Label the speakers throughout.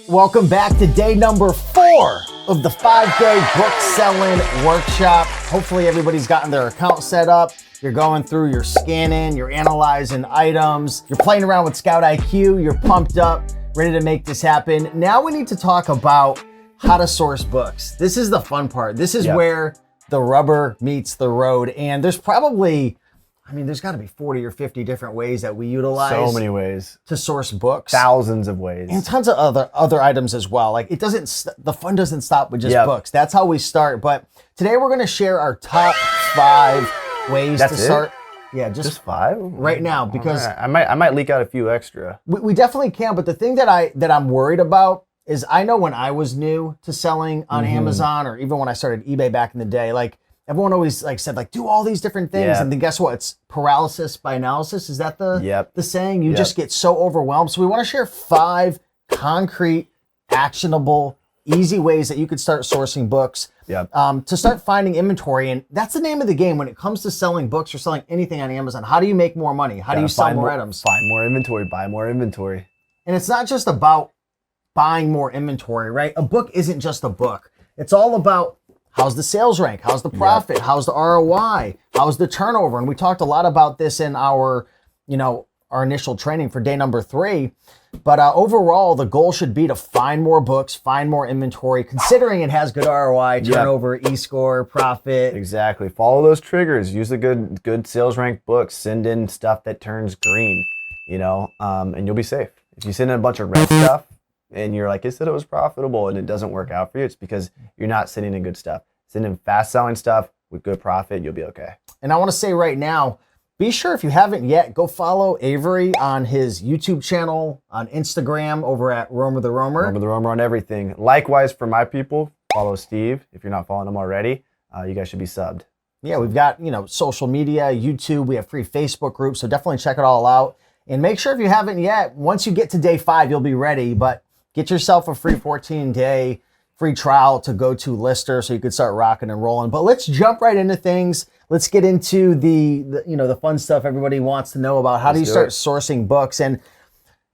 Speaker 1: Welcome back to day number 4 of the 5-day book selling workshop. Hopefully everybody's gotten their account set up. You're going through, you're scanning, you're analyzing items, you're playing around with Scout IQ, you're pumped up, ready to make this happen. Now we need to talk about how to source books. This is the fun part. This is where the rubber meets the road. And there's probably, there's got to be 40 or 50 different ways that we utilize.
Speaker 2: So many ways
Speaker 1: to source books.
Speaker 2: Thousands of ways.
Speaker 1: And tons of other items as well. Like the fun doesn't stop with just books. That's how we start. But today we're going to share our top 5 ways to start. Yeah, just 5 right now, because
Speaker 2: I might leak out a few extra.
Speaker 1: We definitely can. But the thing that I'm worried about is I know when I was new to selling on Amazon, or even when I started eBay back in the day, like everyone always said, do all these different things. And then guess what? It's paralysis by analysis. Is that the saying? You just get so overwhelmed. So we want to share 5 concrete, actionable, easy ways that you could start sourcing books to start finding inventory. And that's the name of the game when it comes to selling books or selling anything on Amazon. How do you make more money? How do you sell more items?
Speaker 2: Find more inventory, buy more inventory.
Speaker 1: And it's not just about buying more inventory, right? A book isn't just a book. It's all about how's the sales rank, how's the profit, how's the ROI, how's the turnover. And we talked a lot about this in our initial training for day number 3. But overall, the goal should be to find more books, find more inventory, considering it has good ROI, turnover, e-score, profit.
Speaker 2: Exactly. Follow those triggers. Use the good sales rank books. Send in stuff that turns green, and you'll be safe. If you send in a bunch of red stuff and you're like, it said it was profitable and it doesn't work out for you, it's because you're not sending in good stuff. Send in fast selling stuff with good profit, you'll be okay.
Speaker 1: And I want to say right now, be sure if you haven't yet, go follow Avery on his YouTube channel, on Instagram, over at Romer the Romer.
Speaker 2: Romer the Romer on everything. Likewise, for my people, follow Steve. If you're not following him already, you guys should be subbed.
Speaker 1: Yeah, we've got, social media, YouTube. We have free Facebook groups, so definitely check it all out. And make sure if you haven't yet, once you get to day 5, you'll be ready. But get yourself a free 14-day free trial to go to Lister so you could start rocking and rolling. But let's jump right into things. Let's get into the fun stuff everybody wants to know about. How do you start sourcing books? And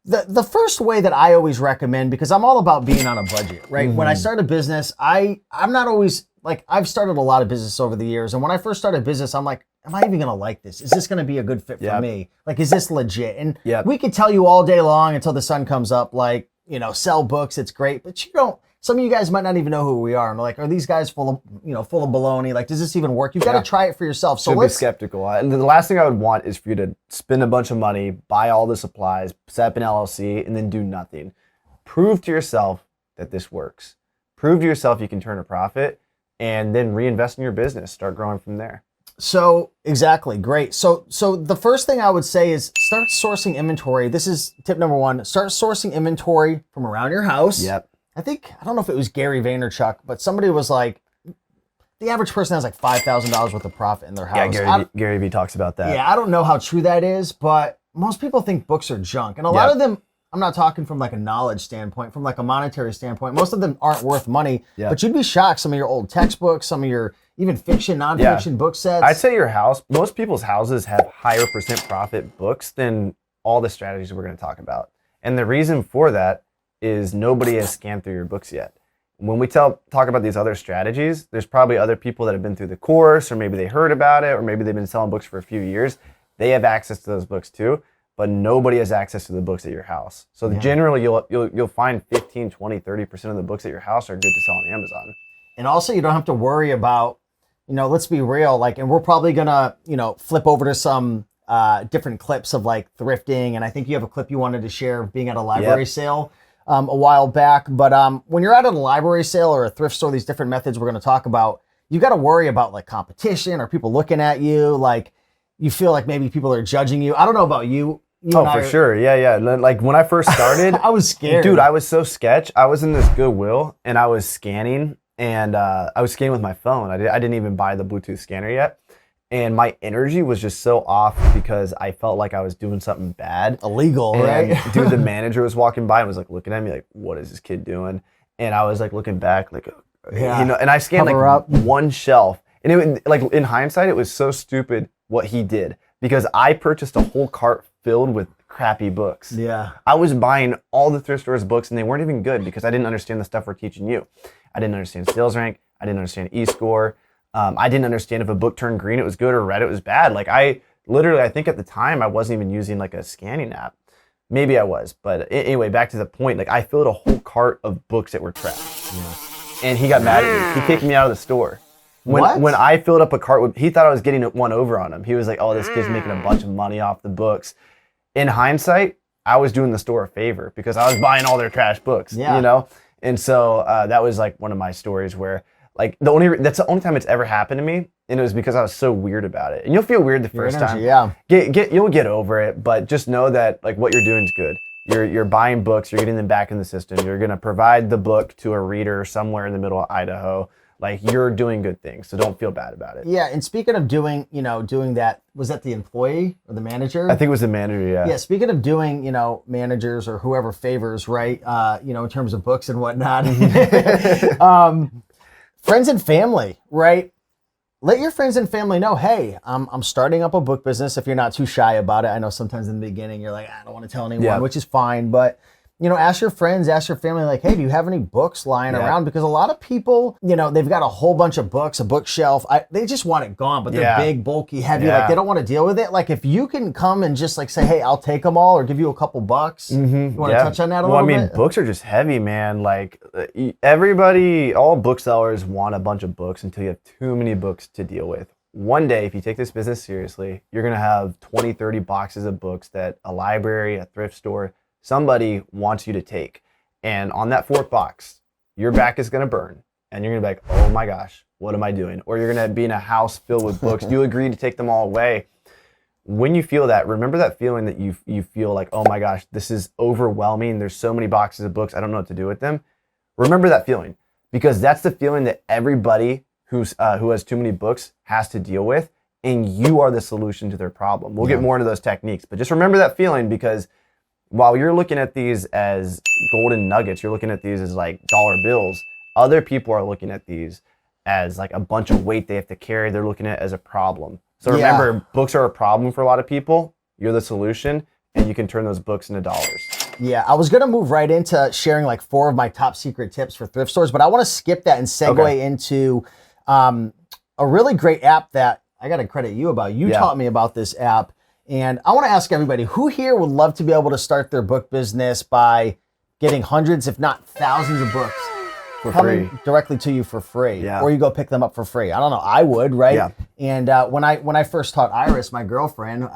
Speaker 1: the first way that I always recommend, because I'm all about being on a budget, right? When I start a business, I'm not always I've started a lot of business over the years. And when I first started a business, I'm like, am I even going to like this? Is this going to be a good fit for me? Is this legit? And we could tell you all day long until the sun comes up, sell books, it's great, but some of you guys might not even know who we are. And are these guys full of baloney? Does this even work? You've got to try it for yourself. So
Speaker 2: let's be skeptical. And the last thing I would want is for you to spend a bunch of money, buy all the supplies, set up an LLC, and then do nothing. Prove to yourself that this works. Prove to yourself you can turn a profit, and then reinvest in your business. Start growing from there.
Speaker 1: So exactly, great. So the first thing I would say is start sourcing inventory. This is tip number 1. Start sourcing inventory from around your house.
Speaker 2: Yep.
Speaker 1: I don't know if it was Gary Vaynerchuk, but somebody was like, the average person has $5,000 worth of profit in their house.
Speaker 2: Yeah, Gary V talks about that.
Speaker 1: Yeah, I don't know how true that is, but most people think books are junk. And a lot of them, I'm not talking from a knowledge standpoint, from a monetary standpoint. Most of them aren't worth money, but you'd be shocked. Some of your old textbooks, some of your even fiction, nonfiction book sets.
Speaker 2: I'd say your house, most people's houses have higher % profit books than all the strategies we're going to talk about. And the reason for that is nobody has scanned through your books yet. When we talk about these other strategies, there's probably other people that have been through the course, or maybe they heard about it, or maybe they've been selling books for a few years. They have access to those books too, but nobody has access to the books at your house. So generally you'll find 15, 20, 30% of the books at your house are good to sell on Amazon.
Speaker 1: And also you don't have to worry about, let's be real, and we're probably gonna, flip over to some different clips of thrifting. And I think you have a clip you wanted to share of being at a library sale a while back. But when you're at a library sale or a thrift store, these different methods we're going to talk about, you got to worry about competition or people looking at you. You feel like maybe people are judging you. I don't know about you.
Speaker 2: For sure. Yeah. When I first started,
Speaker 1: I was scared.
Speaker 2: Dude, I was so sketch. I was in this Goodwill and I was scanning, and I was scanning with my phone. I didn't even buy the Bluetooth scanner yet. And my energy was just so off because I felt like I was doing something bad.
Speaker 1: Illegal,
Speaker 2: and,
Speaker 1: right?
Speaker 2: Dude, the manager was walking by and was looking at me what is this kid doing? And I was looking back and I scanned one shelf. And it was, in hindsight, it was so stupid what he did, because I purchased a whole cart filled with crappy books.
Speaker 1: Yeah.
Speaker 2: I was buying all the thrift stores books and they weren't even good because I didn't understand the stuff we're teaching you. I didn't understand sales rank. I didn't understand e-score. I didn't understand if a book turned green, it was good, or red, it was bad. Like I think at the time I wasn't even using like a scanning app. Maybe I was, but anyway, back to the point. Like I filled a whole cart of books that were trash. Yeah. And he got mad at me. He kicked me out of the store. When I filled up a cart, he thought I was getting one over on him. He was like, oh, this kid's making a bunch of money off the books. In hindsight, I was doing the store a favor because I was buying all their trash books, you know? And so that was like one of my stories where like that's the only time it's ever happened to me. And it was because I was so weird about it. And you'll feel weird the first time.
Speaker 1: Yeah.
Speaker 2: You'll get over it, but just know that like what you're doing is good. You're buying books, you're getting them back in the system. You're going to provide the book to a reader somewhere in the middle of Idaho. Like you're doing good things, so don't feel bad about it.
Speaker 1: Yeah, and speaking of doing that, was that the employee or the manager?
Speaker 2: I think it was the manager, yeah.
Speaker 1: Yeah, speaking of doing, managers or whoever favors, right, in terms of books and whatnot. Friends and family, right? Let your friends and family know, hey, I'm starting up a book business if you're not too shy about it. I know sometimes in the beginning you're like, I don't want to tell anyone, which is fine, but ask your friends, ask your family, like, hey, do you have any books lying around? Because a lot of people, they've got a whole bunch of books, a bookshelf. They just want it gone, but they're big, bulky, heavy. Like, they don't want to deal with it. Like, if you can come and just, like, say, hey, I'll take them all or give you a couple bucks. You want to touch on that a little bit?
Speaker 2: Well, I mean, books are just heavy, man. Like, all booksellers want a bunch of books until you have too many books to deal with. One day, if you take this business seriously, you're going to have 20, 30 boxes of books that a library, a thrift store, somebody wants you to take. And on that fourth box, your back is going to burn. And you're going to be like, oh my gosh, what am I doing? Or you're going to be in a house filled with books. You agree to take them all away. When you feel that, remember that feeling that you feel like, oh my gosh, this is overwhelming. There's so many boxes of books. I don't know what to do with them. Remember that feeling, because that's the feeling that everybody who has too many books has to deal with. And you are the solution to their problem. We'll get more into those techniques, but just remember that feeling, because while you're looking at these as golden nuggets, you're looking at these as like dollar bills, other people are looking at these as like a bunch of weight they have to carry. They're looking at it as a problem. So remember, books are a problem for a lot of people. You're the solution, and you can turn those books into dollars.
Speaker 1: Yeah, I was going to move right into sharing like 4 of my top secret tips for thrift stores, but I want to skip that and segue into a really great app that I got to credit you about. You taught me about this app. And I want to ask everybody, who here would love to be able to start their book business by getting hundreds, if not thousands of books coming directly to you for free, or you go pick them up for free? I don't know. I would, right? Yeah. And when I first taught Iris, my girlfriend,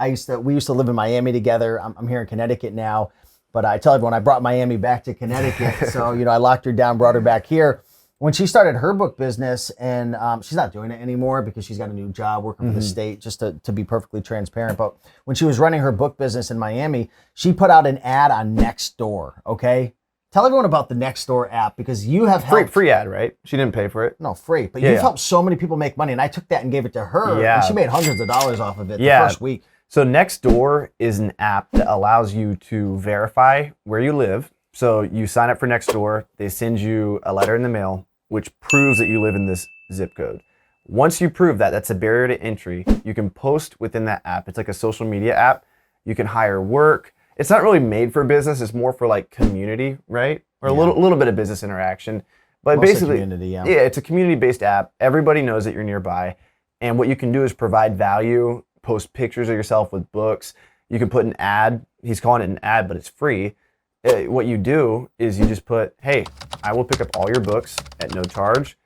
Speaker 1: we used to live in Miami together. I'm here in Connecticut now, but I tell everyone I brought Miami back to Connecticut. So I locked her down, brought her back here. When she started her book business, and she's not doing it anymore because she's got a new job working for the state, just to be perfectly transparent. But when she was running her book business in Miami, she put out an ad on Nextdoor, okay? Tell everyone about the Nextdoor app, because you have helped.
Speaker 2: Free ad, right? She didn't pay for it.
Speaker 1: No, free. But you've helped so many people make money, and I took that and gave it to her, and she made hundreds of dollars off of it the first week.
Speaker 2: So Nextdoor is an app that allows you to verify where you live. So you sign up for Nextdoor, they send you a letter in the mail, which proves that you live in this zip code. Once you prove that, that's a barrier to entry. You can post within that app. It's like a social media app. You can hire work. It's not really made for business. It's more for like community, right? Or a little bit of business interaction. But
Speaker 1: Mostly
Speaker 2: basically,
Speaker 1: community,
Speaker 2: it's a community-based app. Everybody knows that you're nearby. And what you can do is provide value, post pictures of yourself with books. You can put an ad. He's calling it an ad, but it's free. What you do is you just put, hey, I will pick up all your books at no charge,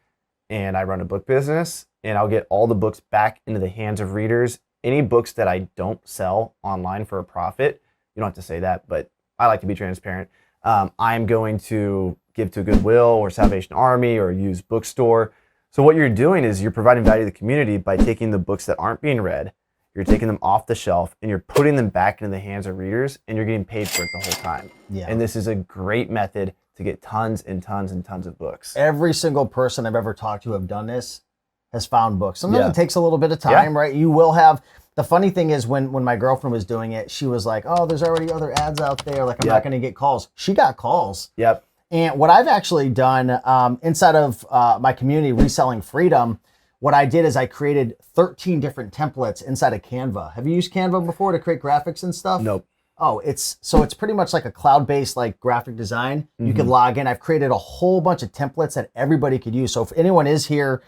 Speaker 2: and I run a book business, and I'll get all the books back into the hands of readers. Any books that I don't sell online for a profit, you don't have to say that, but I like to be transparent. I'm going to give to Goodwill or Salvation Army or use bookstore. So what you're doing is you're providing value to the community by taking the books that aren't being read, you're taking them off the shelf, and you're putting them back into the hands of readers, and you're getting paid for it the whole time. Yeah. And this is a great method to get tons and tons and tons of books.
Speaker 1: Every single person I've ever talked to have done this has found books. Sometimes it takes a little bit of time, right? You will have, the funny thing is when my girlfriend was doing it, she was like, oh, there's already other ads out there. Like, I'm not going to get calls. She got calls.
Speaker 2: Yep.
Speaker 1: And what I've actually done inside of my community, Reselling Freedom, what I did is I created 13 different templates inside of Canva. Have you used Canva before to create graphics and stuff?
Speaker 2: Nope.
Speaker 1: Oh, it's pretty much like a cloud-based like graphic design. You can log in. I've created a whole bunch of templates that everybody could use. So if anyone is here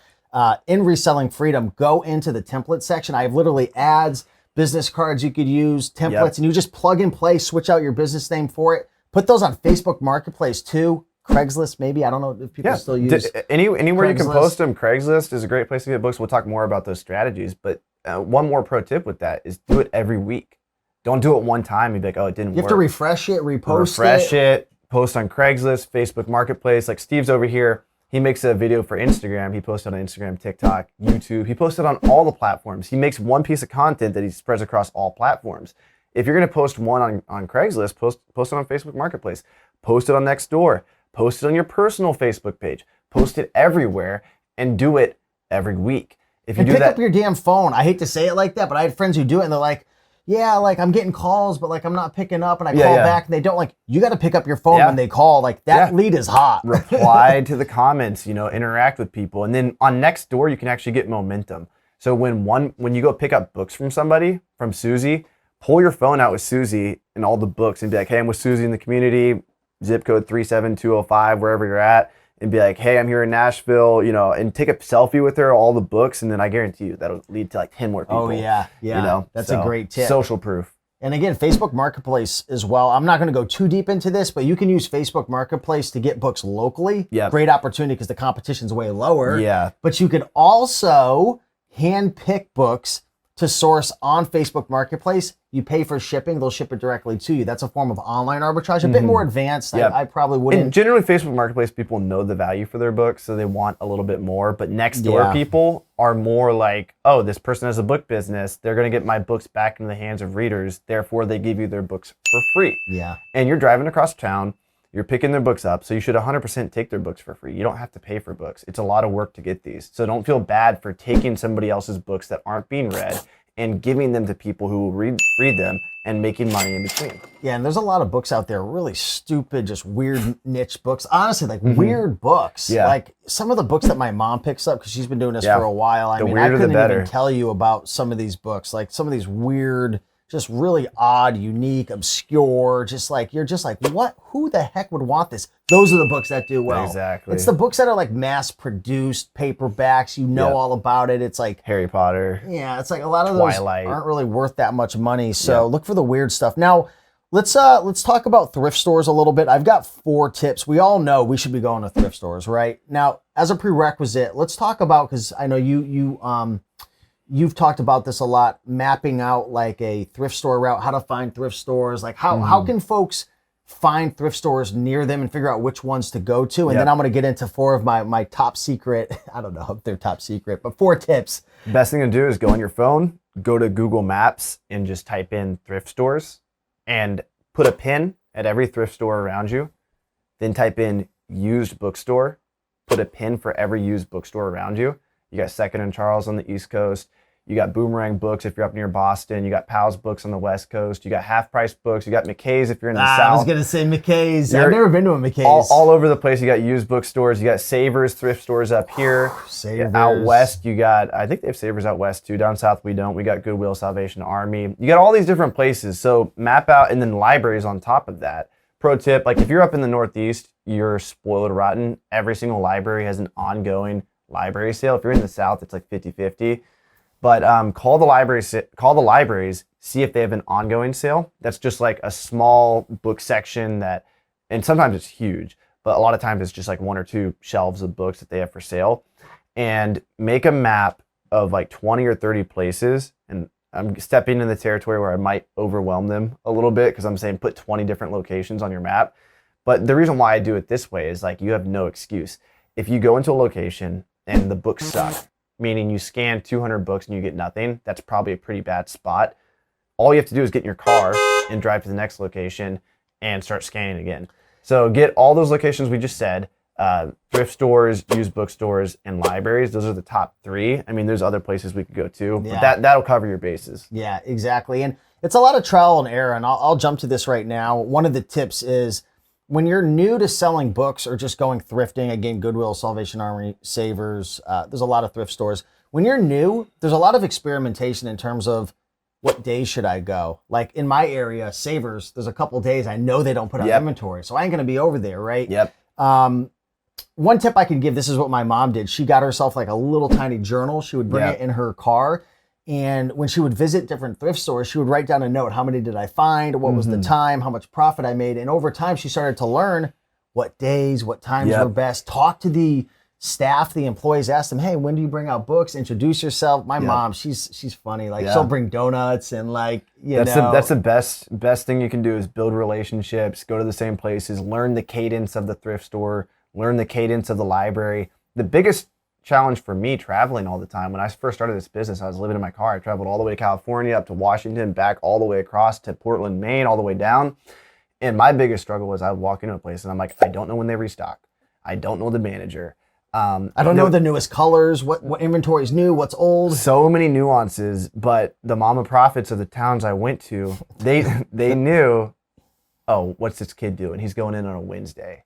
Speaker 1: in Reselling Freedom, go into the template section. I have literally ads, business cards you could use, templates, and you just plug and play, switch out your business name for it. Put those on Facebook Marketplace too. Craigslist, maybe. I don't know if people still use
Speaker 2: anywhere you can
Speaker 1: Craigslist.
Speaker 2: post them. Craigslist is a great place to get books. We'll talk more about those strategies. But one more pro tip with that is do it every week. Don't do it one time and be like, oh, it didn't work.
Speaker 1: You have to refresh it,
Speaker 2: refresh it, post on Craigslist, Facebook Marketplace. Like Steve's over here, he makes a video for Instagram. He posted on Instagram, TikTok, YouTube. He posted on all the platforms. He makes one piece of content that he spreads across all platforms. If you're going to post one on Craigslist, post it on Facebook Marketplace. Post it on Nextdoor. Post it on your personal Facebook page. Post it everywhere and do it every week. If you do
Speaker 1: pick
Speaker 2: that,
Speaker 1: up your damn phone. I hate to say it like that, but I had friends who do it and they're like, yeah, like I'm getting calls, but like I'm not picking up, and I call back and they don't. Like, you got to pick up your phone when they call. Like that lead is hot.
Speaker 2: Reply to the comments, interact with people. And then on Nextdoor, you can actually get momentum. So when you go pick up books from somebody, from Susie, pull your phone out with Susie and all the books and be like, hey, I'm with Susie in the community, zip code 37205, wherever you're at. And be like, hey, I'm here in Nashville, and take a selfie with her, all the books, and then I guarantee you that'll lead to like 10 more people.
Speaker 1: Oh, yeah. That's a great tip.
Speaker 2: Social proof.
Speaker 1: And again, Facebook Marketplace as well. I'm not going to go too deep into this, but you can use Facebook Marketplace to get books locally.
Speaker 2: Yeah.
Speaker 1: Great opportunity because the competition's way lower.
Speaker 2: Yeah.
Speaker 1: But you can also hand pick books to source on Facebook Marketplace. You pay for shipping, they'll ship it directly to you. That's a form of online arbitrage, a bit more advanced.
Speaker 2: Yeah.
Speaker 1: I probably wouldn't.
Speaker 2: And generally, Facebook Marketplace people know the value for their books, so they want a little bit more. But Nextdoor people are more like, oh, this person has a book business. They're going to get my books back into the hands of readers. Therefore, they give you their books for free.
Speaker 1: Yeah.
Speaker 2: And you're driving across town. You're picking their books up, so you should 100% take their books for free. You don't have to pay for books. It's a lot of work to get these. So don't feel bad for taking somebody else's books that aren't being read and giving them to people who will read them and making money in between.
Speaker 1: Yeah, and there's a lot of books out there, really stupid, just weird niche books. Honestly, like weird books.
Speaker 2: Yeah.
Speaker 1: Like some of the books that my mom picks up, because she's been doing this for a while. I mean, I
Speaker 2: weirder the
Speaker 1: couldn't
Speaker 2: better.
Speaker 1: even tell you about some of these books. Like some of these weird, just really odd, unique, obscure, just like, you're just like, what? Who the heck would want this? Those are the books that do well.
Speaker 2: Exactly.
Speaker 1: It's the books that are like mass-produced paperbacks. You know all about it. It's like
Speaker 2: Harry Potter.
Speaker 1: Yeah, it's like a lot of those
Speaker 2: Twilight.
Speaker 1: aren't really worth that much money. So look for the weird stuff. Now, let's talk about thrift stores a little bit. I've got 4 tips. We all know we should be going to thrift stores, right? Now, as a prerequisite, let's talk about, because I know you've talked about this a lot, mapping out like a thrift store route, how to find thrift stores, like how can folks find thrift stores near them and figure out which ones to go to. And then I'm going to get into 4 of my top secret, I don't know if they're top secret, but 4 tips.
Speaker 2: Best thing to do is go on your phone, go to Google Maps and just type in thrift stores and put a pin at every thrift store around you. Then type in used bookstore, put a pin for every used bookstore around you. You got Second and Charles on the East Coast. You got Boomerang Books if you're up near Boston. You got Powell's Books on the West Coast. You got Half Price Books. You got McKay's if you're in the South.
Speaker 1: I was going to say McKay's. I've never been to a McKay's.
Speaker 2: All over the place. You got used bookstores. You got Savers thrift stores up here.
Speaker 1: Savers.
Speaker 2: Out west, you got, I think they have Savers out west too. Down south, we don't. We got Goodwill, Salvation Army. You got all these different places. So map out, and then libraries on top of that. Pro tip, like if you're up in the Northeast, you're spoiled rotten. Every single library has an ongoing library sale. If you're in the South, it's like 50-50. But call the libraries, see if they have an ongoing sale. That's just like a small book section that, and sometimes it's huge, but a lot of times it's just like 1 or 2 shelves of books that they have for sale. And make a map of like 20 or 30 places. And I'm stepping into the territory where I might overwhelm them a little bit because I'm saying put 20 different locations on your map. But the reason why I do it this way is like you have no excuse. If you go into a location and the books suck, meaning you scan 200 books and you get nothing, that's probably a pretty bad spot. All you have to do is get in your car and drive to the next location and start scanning again. So get all those locations we just said, thrift stores, used bookstores, and libraries. Those are the top 3. I mean, there's other places we could go to, but that'll cover your bases.
Speaker 1: Yeah, exactly. And it's a lot of trial and error, and I'll jump to this right now. One of the tips is when you're new to selling books or just going thrifting, again, Goodwill, Salvation Army, Savers, there's a lot of thrift stores. When you're new, there's a lot of experimentation in terms of what day should I go? Like in my area, Savers, there's a couple days I know they don't put out inventory, so I ain't gonna be over there, right?
Speaker 2: Yep.
Speaker 1: One tip I can give, this is what my mom did. She got herself like a little tiny journal. She would bring it in her car. And when she would visit different thrift stores, she would write down a note. How many did I find? What was the time? How much profit I made? And over time, she started to learn what days, what times were best. Talk to the staff, the employees, ask them, hey, when do you bring out books? Introduce yourself. My mom, she's funny. Like she'll bring donuts and like,
Speaker 2: that's the best thing you can do is build relationships, go to the same places, learn the cadence of the thrift store, learn the cadence of the library. The biggest challenge for me traveling all the time, when I first started this business, I was living in my car. I traveled all the way to California, up to Washington, back all the way across to Portland, Maine, all the way down. And my biggest struggle was I would walk into a place and I'm like, I don't know when they restock. I don't know the manager.
Speaker 1: I don't know the newest colors, what inventory is new, what's old.
Speaker 2: So many nuances, but the mama prophets of the towns I went to, they knew, oh, what's this kid doing? He's going in on a Wednesday.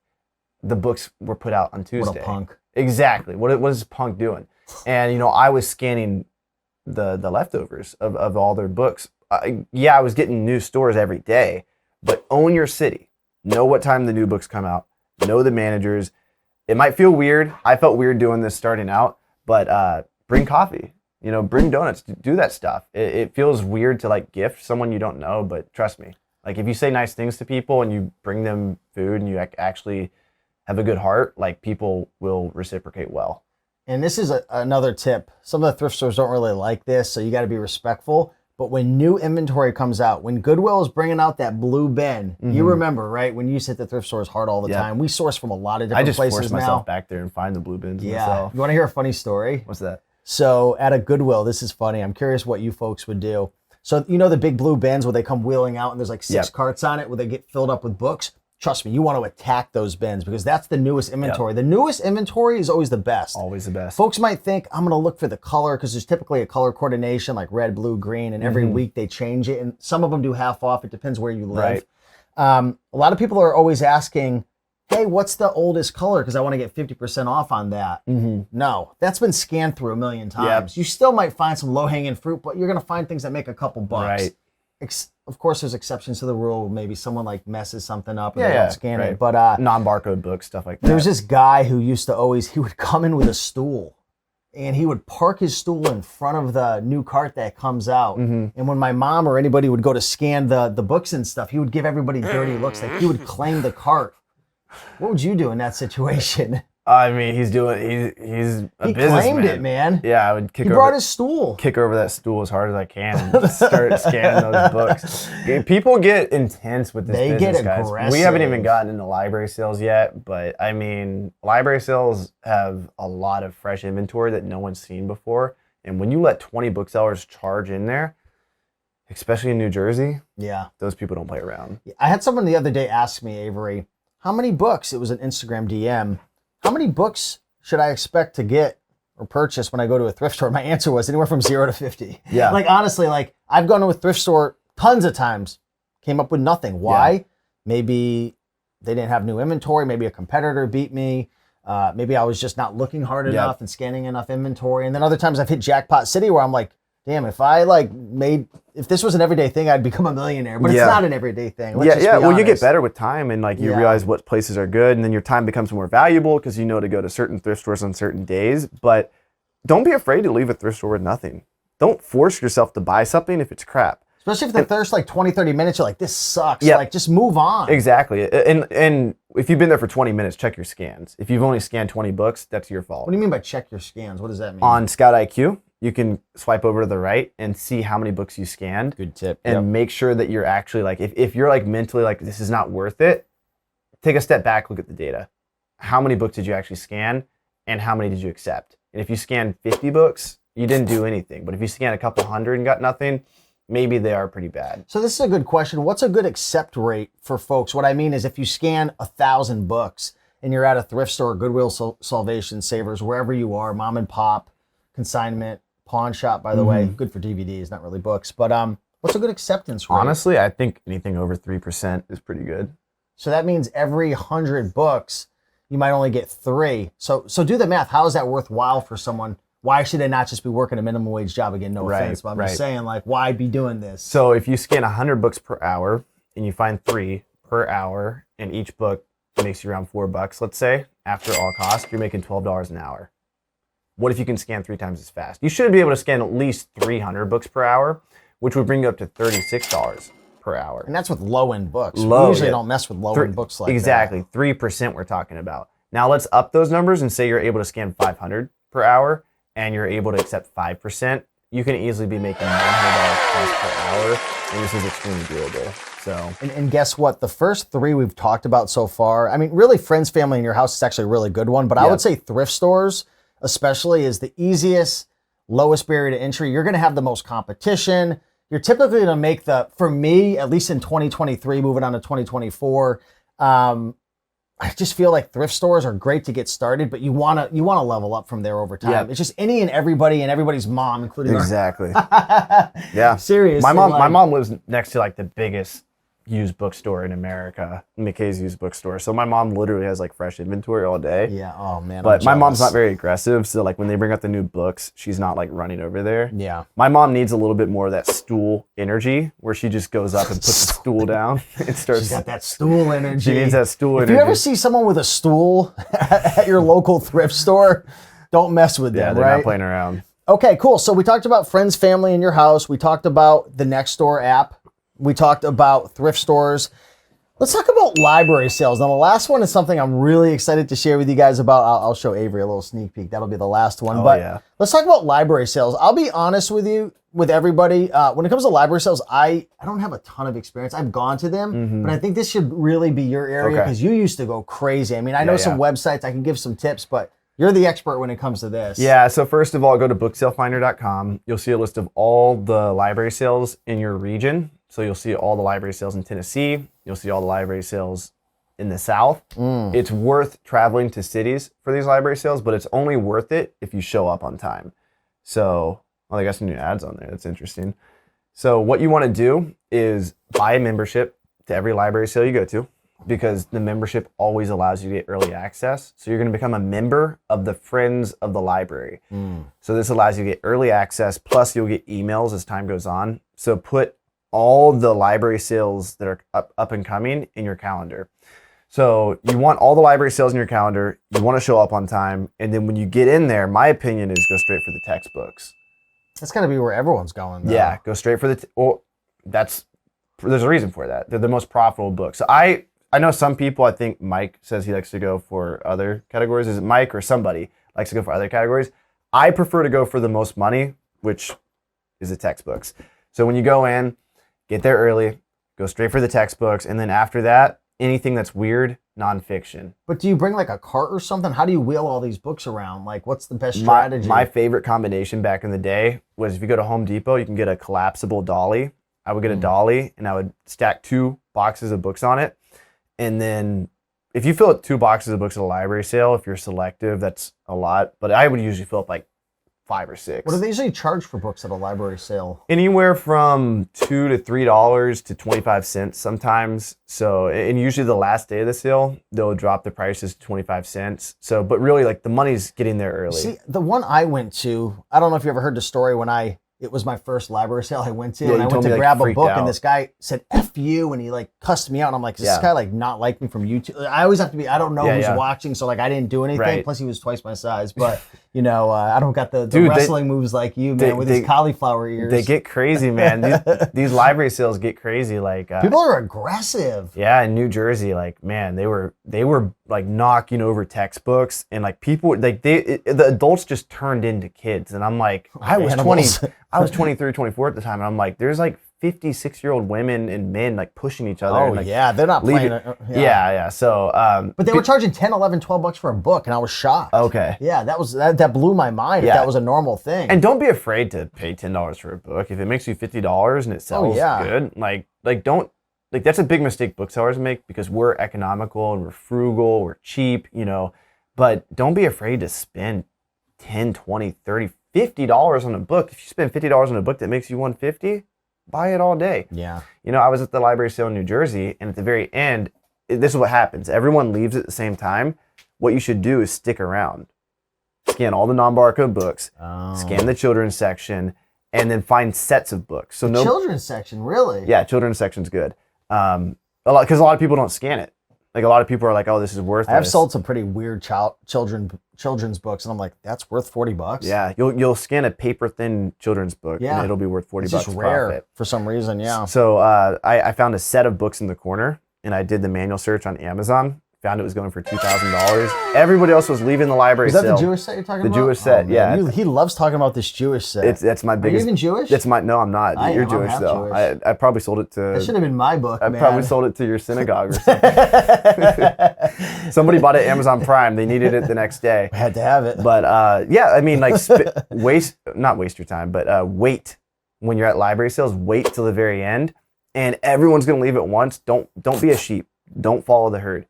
Speaker 2: The books were put out on Tuesday.
Speaker 1: What a punk.
Speaker 2: Exactly. What is punk doing? And, I was scanning the leftovers of all their books. I was getting new stores every day, but own your city. Know what time the new books come out. Know the managers. It might feel weird. I felt weird doing this starting out, but bring coffee. Bring donuts. Do that stuff. It feels weird to like gift someone you don't know, but trust me. Like if you say nice things to people and you bring them food and you actually have a good heart, like people will reciprocate well.
Speaker 1: And this is another tip. Some of the thrift stores don't really like this, so you got to be respectful. But when new inventory comes out, when Goodwill is bringing out that blue bin, you remember, right? When you used to hit the thrift stores hard all the time. We source from a lot of different places now. I just
Speaker 2: force myself back there and find the blue bins myself.
Speaker 1: You want to hear a funny story?
Speaker 2: What's that?
Speaker 1: So at a Goodwill, this is funny. I'm curious what you folks would do. So the big blue bins where they come wheeling out and there's like 6 carts on it where they get filled up with books? Trust me, you want to attack those bins because that's the newest inventory. The newest inventory is always the best.
Speaker 2: Always the best.
Speaker 1: Folks might think, I'm going to look for the color because there's typically a color coordination like red, blue, green, and every week they change it. And some of them do half off. It depends where you live. Right. A lot of people are always asking, hey, what's the oldest color? Because I want to get 50% off on that. No, that's been scanned through a million times. You still might find some low-hanging fruit, but you're going to find things that make a couple bucks.
Speaker 2: Right.
Speaker 1: Of course, there's exceptions to the rule. Maybe someone like messes something up and they don't scan it. But
Speaker 2: non-barcode books, stuff like that.
Speaker 1: There's this guy who used to he would come in with a stool and he would park his stool in front of the new cart that comes out. And when my mom or anybody would go to scan the books and stuff, he would give everybody dirty looks. Like he would claim the cart. What would you do in that situation?
Speaker 2: I mean, he's a businessman.
Speaker 1: He claimed it, man.
Speaker 2: Yeah, I would
Speaker 1: He brought his stool.
Speaker 2: Kick over that stool as hard as I can and just start scanning those books. People get intense with this business,
Speaker 1: get
Speaker 2: guys.
Speaker 1: aggressive.
Speaker 2: We haven't even gotten into library sales yet, but I mean, library sales have a lot of fresh inventory that no one's seen before. And when you let 20 booksellers charge in there, especially in New Jersey, those people don't play around.
Speaker 1: I had someone the other day ask me, Avery, how many books? It was an Instagram DM. How many books should I expect to get or purchase when I go to a thrift store? My answer was anywhere from 0 to 50.
Speaker 2: Yeah.
Speaker 1: Like, honestly, I've gone to a thrift store tons of times, came up with nothing. Why? Yeah. Maybe they didn't have new inventory. Maybe a competitor beat me. Maybe I was just not looking hard enough and scanning enough inventory. And then other times I've hit jackpot city where I'm like, damn, if this was an everyday thing, I'd become a millionaire. But it's not an everyday thing. Let's just be
Speaker 2: Well,
Speaker 1: honest.
Speaker 2: you get better with time, and you realize what places are good, and then your time becomes more valuable because you know to go to certain thrift stores on certain days. But don't be afraid to leave a thrift store with nothing. Don't force yourself to buy something if it's crap.
Speaker 1: Especially if the thirst 20, 30 minutes, you're like, this sucks. Yeah. Just move on.
Speaker 2: Exactly. And if you've been there for 20 minutes, check your scans. If you've only scanned 20 books, that's your fault.
Speaker 1: What do you mean by check your scans? What does that mean?
Speaker 2: On Scout IQ, you can swipe over to the right and see how many books you scanned.
Speaker 1: Good tip.
Speaker 2: And make sure that you're actually if you're mentally this is not worth it, take a step back, look at the data. How many books did you actually scan and how many did you accept? And if you scanned 50 books, you didn't do anything. But if you scan a couple hundred and got nothing, maybe they are pretty bad.
Speaker 1: So this is a good question. What's a good accept rate for folks? What I mean is if you scan 1,000 books and you're at a thrift store, Goodwill, Salvation, Savers, wherever you are, mom and pop, consignment, pawn shop, by the way, good for DVDs, not really books. But what's a good acceptance rate?
Speaker 2: Honestly, I think anything over 3% is pretty good.
Speaker 1: So that means every 100 books, you might only get 3. So do the math. How is that worthwhile for someone? why should I not just be working a minimum wage job again? No
Speaker 2: Right,
Speaker 1: offense, but I'm
Speaker 2: right.
Speaker 1: just saying, like, why be doing this?
Speaker 2: So if you scan 100 books per hour and you find 3 per hour, and each book makes you around $4, let's say, after all costs, you're making $12 an hour. What if you can scan 3 times as fast? You should be able to scan at least 300 books per hour, which would bring you up to $36 per hour.
Speaker 1: And that's with low-end books.
Speaker 2: Low,
Speaker 1: We usually
Speaker 2: yeah.
Speaker 1: don't mess with low-end books like
Speaker 2: exactly.
Speaker 1: that.
Speaker 2: 3% we're talking about. Now let's up those numbers and say you're able to scan 500 per hour and you're able to accept 5%. You can easily be making $100 plus per hour, and this is extremely doable. So,
Speaker 1: And guess what? The first 3 we've talked about so far, I mean, really, friends, family, in your house is actually a really good one, but I would say thrift stores, especially, is the easiest, lowest barrier to entry. You're going to have the most competition. You're typically going to make for me, at least in 2023, moving on to 2024, I just feel like thrift stores are great to get started, but you wanna level up from there over time.
Speaker 2: Yep.
Speaker 1: It's just any and everybody and everybody's mom, including
Speaker 2: exactly.
Speaker 1: our
Speaker 2: Yeah.
Speaker 1: Seriously.
Speaker 2: My mom lives next to like the biggest used bookstore in America, McKay's used bookstore. So my mom literally has like fresh inventory all day.
Speaker 1: Yeah. Oh man.
Speaker 2: But my mom's not
Speaker 1: jealous.
Speaker 2: very aggressive, so like when they bring out the new books, she's not like running over there.
Speaker 1: Yeah.
Speaker 2: My mom needs a little bit more of that stool energy, where she just goes up and puts the stool down and starts.
Speaker 1: She's got that stool energy.
Speaker 2: She needs that stool
Speaker 1: If
Speaker 2: energy.
Speaker 1: you ever see someone with a stool at your local thrift store, don't mess with
Speaker 2: yeah,
Speaker 1: them,
Speaker 2: they're
Speaker 1: right?
Speaker 2: not playing around.
Speaker 1: Okay, cool. So we talked about friends, family in your house. We talked about the Nextdoor app. We talked about thrift stores. Let's talk about library sales. Now, the last one is something I'm really excited to share with you guys about. I'll show Avery a little sneak peek. That'll be the last one.
Speaker 2: Oh,
Speaker 1: but
Speaker 2: yeah.
Speaker 1: let's talk about library sales. I'll be honest with you, with everybody. When it comes to library sales, I don't have a ton of experience. I've gone to them, but I think this should really be your area because you used to go crazy. I mean, I know some websites. I can give some tips, but you're the expert when it comes to this.
Speaker 2: Yeah, so first of all, go to booksalefinder.com. You'll see a list of all the library sales in your region. So you'll see all the library sales in Tennessee. You'll see all the library sales in the South. It's worth traveling to cities for these library sales, but it's only worth it if you show up on time. So, well, they got some new ads on there. That's interesting. So what you want to do is buy a membership to every library sale you go to, because the membership always allows you to get early access. So you're going to become a member of the Friends of the Library. So this allows you to get early access, plus you'll get emails as time goes on. So put all the library sales that are up and coming in your calendar. So you want all the library sales in your calendar, you want to show up on time, and then when you get in there, my opinion is go straight for the textbooks.
Speaker 1: That's got to be where everyone's going, though.
Speaker 2: Yeah, go straight for there's a reason for that. They're the most profitable books. So I know some people, I think Mike says he likes to go for other categories. Is it Mike or somebody likes to go for other categories? I prefer to go for the most money, which is the textbooks. So when you go in, get there early, go straight for the textbooks, and then after that, anything that's weird, nonfiction.
Speaker 1: But do you bring like a cart or something? How do you wheel all these books around? Like, what's the best strategy?
Speaker 2: My favorite combination back in the day was if you go to Home Depot, you can get a collapsible dolly. I would get a dolly, and I would stack 2 boxes of books on it. And then if you fill up 2 boxes of books at a library sale, if you're selective, that's a lot. But I would usually fill up like 5 or 6.
Speaker 1: What do they usually charge for books at a library sale?
Speaker 2: Anywhere from $2 to $3 to 25 cents sometimes. So, and usually the last day of the sale, they'll drop the prices to 25 cents. So, but really like the money's getting there early.
Speaker 1: See, the one I went to, I don't know if you ever heard the story when it was my first library sale I went to,
Speaker 2: Yeah,
Speaker 1: and
Speaker 2: you
Speaker 1: I went
Speaker 2: told
Speaker 1: to
Speaker 2: me, like,
Speaker 1: grab a
Speaker 2: freaked
Speaker 1: book,
Speaker 2: out.
Speaker 1: and this guy said "F you," and he like cussed me out, and I'm like, does this
Speaker 2: Yeah.
Speaker 1: guy like not like me from YouTube? I always have to be, I don't know
Speaker 2: Yeah,
Speaker 1: who's
Speaker 2: yeah.
Speaker 1: watching, so like I didn't do anything.
Speaker 2: Right.
Speaker 1: Plus he was twice my size, but you know, I don't got the
Speaker 2: Dude,
Speaker 1: wrestling moves like you, man, with his cauliflower ears.
Speaker 2: They get crazy, man. These library sales get crazy. Like
Speaker 1: People are aggressive.
Speaker 2: yeah, in New Jersey, like man, they were like knocking over textbooks, and like people like the adults just turned into kids, and I'm like, I was
Speaker 1: Animals.
Speaker 2: 20, I was 23, 24 at the time, and I'm like, there's like 56-year-old women and men like pushing each other.
Speaker 1: Oh
Speaker 2: and, like,
Speaker 1: yeah, they're not playing.
Speaker 2: yeah. So,
Speaker 1: But they were charging 10, 11, 12 bucks for a book, and I was shocked.
Speaker 2: okay.
Speaker 1: Yeah, that blew my mind. If
Speaker 2: Yeah.
Speaker 1: that was a normal thing.
Speaker 2: And don't be afraid to pay $10 for a book if it makes you $50 and it sells good. Like don't like that's a big mistake booksellers make, because we're economical and we're frugal, we're cheap, you know. But don't be afraid to spend $10, $20, $30, $50 on a book. If you spend $50 on a book that makes you $150, buy it all day.
Speaker 1: Yeah.
Speaker 2: You know, I was at the library sale in New Jersey, and at the very end, this is what happens. Everyone leaves at the same time. What you should do is stick around. scan all the non-barcode books,
Speaker 1: Oh.
Speaker 2: scan the children's section, and then find sets of books. So no
Speaker 1: Children's section, really?
Speaker 2: Yeah, children's section's good. Because a lot of people don't scan it. Like a lot of people are like, "Oh, this is worthless."
Speaker 1: I've sold some pretty weird children's books, and I'm like, that's worth $40.
Speaker 2: Yeah, you'll scan a paper thin children's book,
Speaker 1: Yeah.
Speaker 2: and it'll be worth $40
Speaker 1: It's just rare
Speaker 2: profit.
Speaker 1: for some reason. Yeah.
Speaker 2: So I found a set of books in the corner, and I did the manual search on Amazon. Found it was going for $2,000. Everybody else was leaving the library
Speaker 1: Is that
Speaker 2: sale.
Speaker 1: the Jewish set you're talking
Speaker 2: The
Speaker 1: about?
Speaker 2: Jewish set,
Speaker 1: man.
Speaker 2: yeah.
Speaker 1: He loves talking about this Jewish set.
Speaker 2: That's my
Speaker 1: Are you
Speaker 2: biggest.
Speaker 1: even Jewish?
Speaker 2: No, I'm not.
Speaker 1: I
Speaker 2: You're
Speaker 1: am. I'm
Speaker 2: Jewish
Speaker 1: half
Speaker 2: though.
Speaker 1: Jewish.
Speaker 2: I probably sold it
Speaker 1: That
Speaker 2: to.
Speaker 1: should have been my book,
Speaker 2: I
Speaker 1: man.
Speaker 2: probably sold it to your synagogue or something. Somebody bought it at Amazon Prime. They needed it the next day.
Speaker 1: I had to have it.
Speaker 2: But yeah, I mean, like not waste your time, but wait when you're at library sales. Wait till the very end, and everyone's gonna leave at once. Don't be a sheep. Don't follow the herd.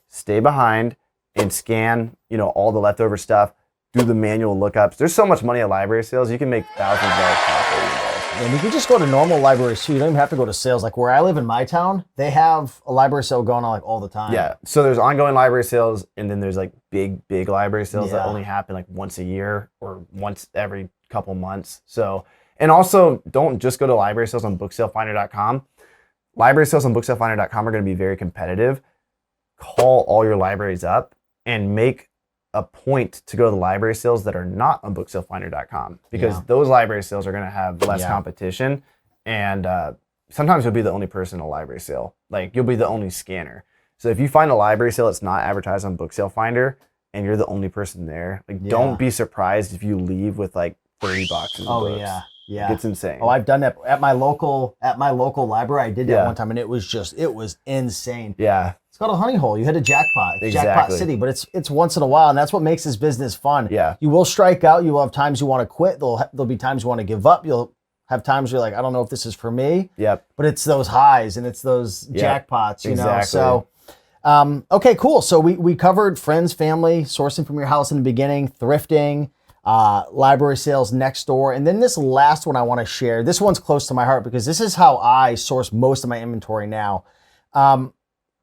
Speaker 2: Stay behind and scan, all the leftover stuff. Do the manual lookups. There's so much money at library sales. You can make thousands of dollars profit.
Speaker 1: And you can just go to normal libraries too. You don't even have to go to sales. Like where I live in my town, they have a library sale going on like all the time.
Speaker 2: Yeah. So there's ongoing library sales, and then there's like big library sales that
Speaker 1: Yeah.
Speaker 2: only happen like once a year or once every couple months. So, and also don't just go to library sales on booksalefinder.com. Library sales on booksalefinder.com are going to be very competitive. Call all your libraries up and make a point to go to the library sales that are not on booksalefinder.com, because those library sales are going to have less competition, and sometimes you'll be the only person in a library sale. Like you'll be the only scanner. So if you find a library sale that's not advertised on Book Sale Finder and you're the only person there, don't be surprised if you leave with like 30 boxes of books.
Speaker 1: Yeah.
Speaker 2: It's insane.
Speaker 1: Oh, I've done that at my local library. I did that one time, and it was insane.
Speaker 2: Yeah.
Speaker 1: It's called a honey hole. You hit a jackpot. It's
Speaker 2: Exactly.
Speaker 1: Jackpot City, but it's once in a while, and that's what makes this business fun.
Speaker 2: Yeah.
Speaker 1: You will strike out. You will have times you want to quit. There'll be times you want to give up. You'll have times where you're like, I don't know if this is for me.
Speaker 2: Yep.
Speaker 1: But it's those highs and it's those jackpots, you know.
Speaker 2: Exactly.
Speaker 1: So okay, cool. So we covered friends, family, sourcing from your house in the beginning, thrifting, library sales next door. And then this last one I want to share. This one's close to my heart because this is how I source most of my inventory now.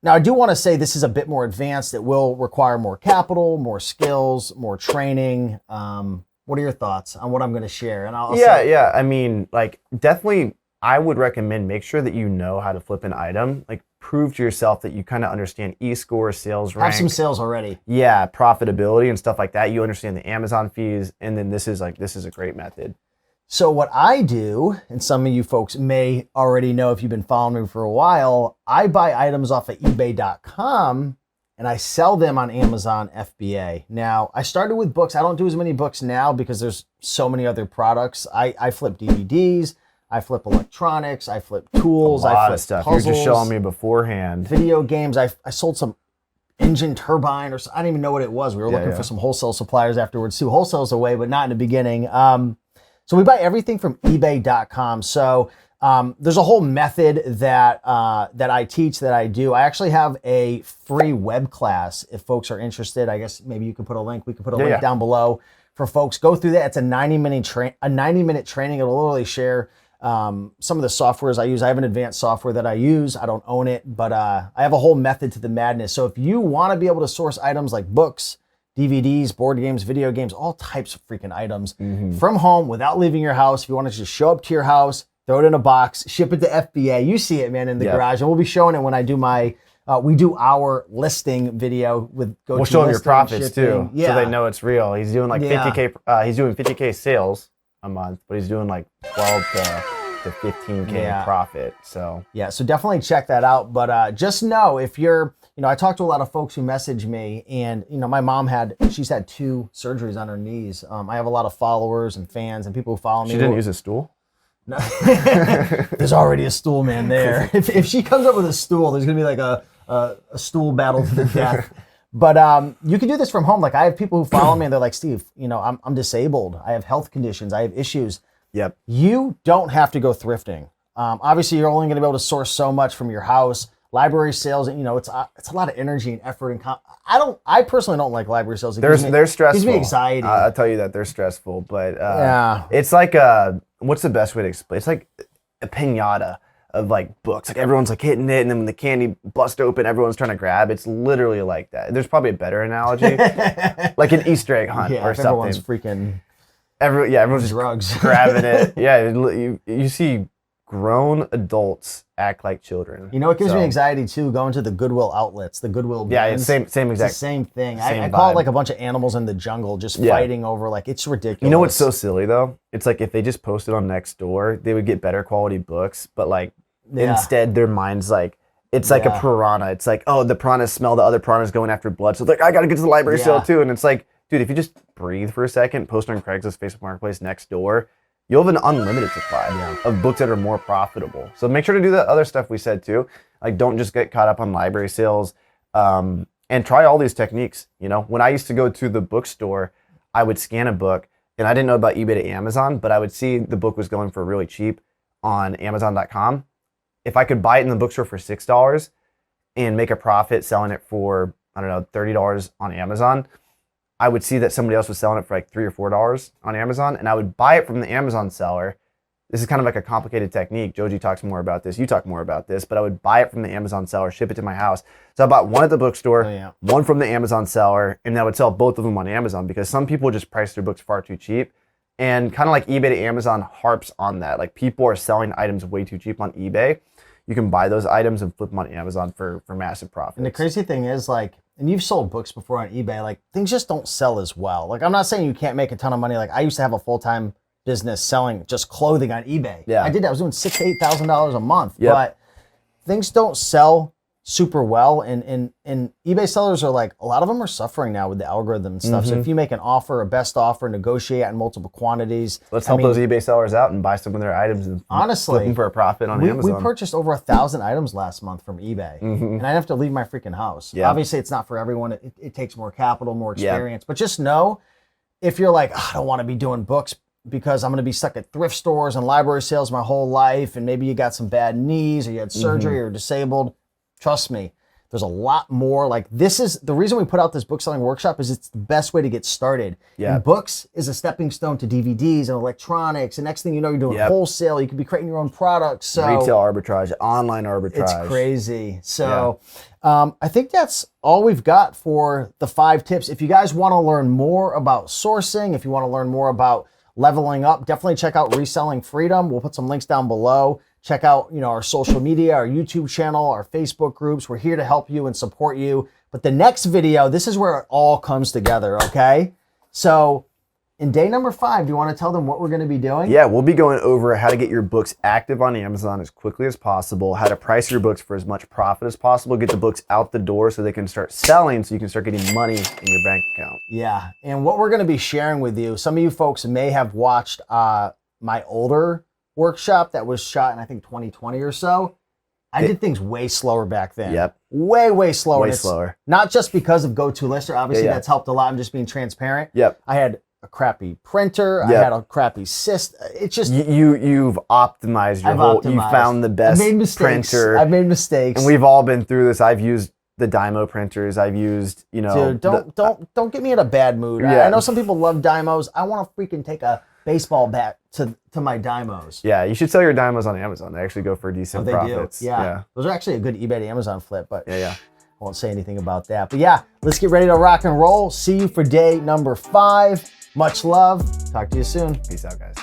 Speaker 1: Now, I do want to say this is a bit more advanced. It will require more capital, more skills, more training. What are your thoughts on what I'm going to share? And I'll
Speaker 2: Yeah. I mean, like definitely I would recommend make sure that you know how to flip an item. Like prove to yourself that you kind of understand e-score, sales rank.
Speaker 1: have some sales already.
Speaker 2: Yeah, profitability and stuff like that. You understand the Amazon fees, and then this is a great method.
Speaker 1: So what I do, and some of you folks may already know if you've been following me for a while, I buy items off of eBay.com and I sell them on Amazon FBA. Now, I started with books. I don't do as many books now because there's so many other products. I flip DVDs, I flip electronics, I flip tools,
Speaker 2: A
Speaker 1: I
Speaker 2: lot
Speaker 1: flip
Speaker 2: of stuff.
Speaker 1: puzzles,
Speaker 2: You're just showing me beforehand.
Speaker 1: video games. I sold some engine turbine, or I didn't even know what it was. We were looking for some wholesale suppliers afterwards too. Wholesale's away, but not in the beginning. So we buy everything from eBay.com. So there's a whole method that I teach, that I do. I actually have a free web class if folks are interested. I guess maybe you can put a link. We can put a link down below for folks. Go through that. It's a 90-minute training. It'll literally share some of the softwares I use. I have an advanced software that I use. I don't own it, but I have a whole method to the madness. So if you want to be able to source items like books, DVDs, board games, video games, all types of freaking items from home without leaving your house. If you want to just show up to your house, throw it in a box, ship it to FBA. You see it, man, in the garage. And we'll be showing it when I do we do our listing video with go.
Speaker 2: We'll show them your profits
Speaker 1: shipping.
Speaker 2: too, so they know it's real. He's doing like 50K. He's doing 50K sales a month, but he's doing like 12 to 15K profit. So
Speaker 1: so definitely check that out. But just know if you're, I talk to a lot of folks who message me, and my mom she's had 2 surgeries on her knees. I have a lot of followers and fans and people who follow me.
Speaker 2: She didn't use a stool?
Speaker 1: No. There's already a stool man there. If she comes up with a stool, there's gonna be like a stool battle to the death. But you can do this from home. Like I have people who follow me and they're like, Steve, I'm disabled. I have health conditions. I have issues.
Speaker 2: Yep.
Speaker 1: You don't have to go thrifting. Obviously, you're only going to be able to source so much from your house. Library sales, it's a lot of energy and effort. And I personally don't like library sales.
Speaker 2: They're stressful.
Speaker 1: Gives me anxiety.
Speaker 2: I'll tell you that they're stressful, but it's like what's the best way to explain? It's like a piñata. of like books. Like everyone's like hitting it, and then when the candy busts open, everyone's trying to grab. It's literally like that. There's probably a better analogy, like an Easter egg hunt or something.
Speaker 1: Everyone's freaking.
Speaker 2: Everyone's just
Speaker 1: drugs.
Speaker 2: grabbing it. Yeah, you see grown adults act like children.
Speaker 1: You know, it gives me anxiety too, going to the Goodwill outlets, the Goodwill bins.
Speaker 2: Yeah, it's same
Speaker 1: It's
Speaker 2: exact.
Speaker 1: the same thing.
Speaker 2: Same
Speaker 1: I call it
Speaker 2: vibe.
Speaker 1: like a bunch of animals in the jungle just fighting over, like, it's ridiculous.
Speaker 2: You know what's so silly though? It's like if they just posted on Nextdoor, they would get better quality books, but like instead their mind's like, it's like a piranha. It's like, oh, the piranhas smell the other piranhas going after blood. So it's like, I gotta get to the library sale too. And it's like, dude, if you just breathe for a second, post on Craigslist, Facebook Marketplace, Nextdoor, you'll have an unlimited supply of books that are more profitable. So make sure to do the other stuff we said too. Like, don't just get caught up on library sales, and try all these techniques. You know, when I used to go to the bookstore, I would scan a book, and I didn't know about eBay to Amazon, but I would see the book was going for really cheap on Amazon.com. If I could buy it in the bookstore for $6 and make a profit selling it for, I don't know, $30 on Amazon, I would see that somebody else was selling it for like $3 or $4 on Amazon, and I would buy it from the Amazon seller. This is kind of like a complicated technique. Joji talks more about this. You talk more about this, but I would buy it from the Amazon seller, ship it to my house. So I bought one at the bookstore, one from the Amazon seller, and I would sell both of them on Amazon because some people just price their books far too cheap. And kind of like eBay to Amazon harps on that. Like, people are selling items way too cheap on eBay. You can buy those items and flip them on Amazon for massive profits.
Speaker 1: And the crazy thing is, like, and you've sold books before on eBay, like, things just don't sell as well. Like, I'm not saying you can't make a ton of money. Like, I used to have a full-time business selling just clothing on eBay.
Speaker 2: Yeah.
Speaker 1: I did that. I was doing $6,000 to $8,000 a month. But things don't sell super well. And eBay sellers are like, a lot of them are suffering now with the algorithm and stuff. So if you make an offer, a best offer, negotiate in multiple quantities.
Speaker 2: Let's help those eBay sellers out and buy some of their items and
Speaker 1: honestly,
Speaker 2: flip them for a profit on Amazon.
Speaker 1: We purchased over 1,000 items last month from eBay, and I didn't have to leave my freaking house. Obviously, it's not for everyone. It takes more capital, more experience. But just know, if you're like, I don't want to be doing books because I'm going to be stuck at thrift stores and library sales my whole life, and maybe you got some bad knees or you had surgery or disabled, trust me, there's a lot more. Like, this is the reason we put out this book selling workshop, is it's the best way to get started. And books is a stepping stone to DVDs and electronics. And next thing you know, you're doing wholesale. You could be creating your own products. So
Speaker 2: retail arbitrage, online arbitrage.
Speaker 1: It's crazy. So I think that's all we've got for the 5 tips. If you guys want to learn more about sourcing, if you want to learn more about leveling up, definitely check out Reselling Freedom. We'll put some links down below. Check out, our social media, our YouTube channel, our Facebook groups. We're here to help you and support you. But the next video, this is where it all comes together, okay? So in day number 5, do you want to tell them what we're going to be doing?
Speaker 2: Yeah, we'll be going over how to get your books active on Amazon as quickly as possible, how to price your books for as much profit as possible, get the books out the door so they can start selling, so you can start getting money in your bank account.
Speaker 1: Yeah, and what we're going to be sharing with you, some of you folks may have watched my older workshop that was shot in, I think, 2020 or so. I did things way slower back then. Way slower.
Speaker 2: Way slower.
Speaker 1: Not just because of GoToLister. Obviously, that's helped a lot. I'm just being transparent. I had a crappy printer. I had a crappy system. It's just...
Speaker 2: You've optimized your whole... You found the best printer.
Speaker 1: I've made mistakes.
Speaker 2: And we've all been through this. I've used the Dymo printers. I've used,
Speaker 1: Dude, don't get me in a bad mood. I know some people love Dymos. I want to freaking take a baseball bat to my Dymos.
Speaker 2: Yeah, you should sell your Dymos on Amazon. They actually go for decent profits.
Speaker 1: Do. Yeah. Those are actually a good eBay to Amazon flip, but
Speaker 2: I
Speaker 1: won't say anything about that. But yeah, let's get ready to rock and roll. See you for day number 5. Much love. Talk to you soon.
Speaker 2: Peace out, guys.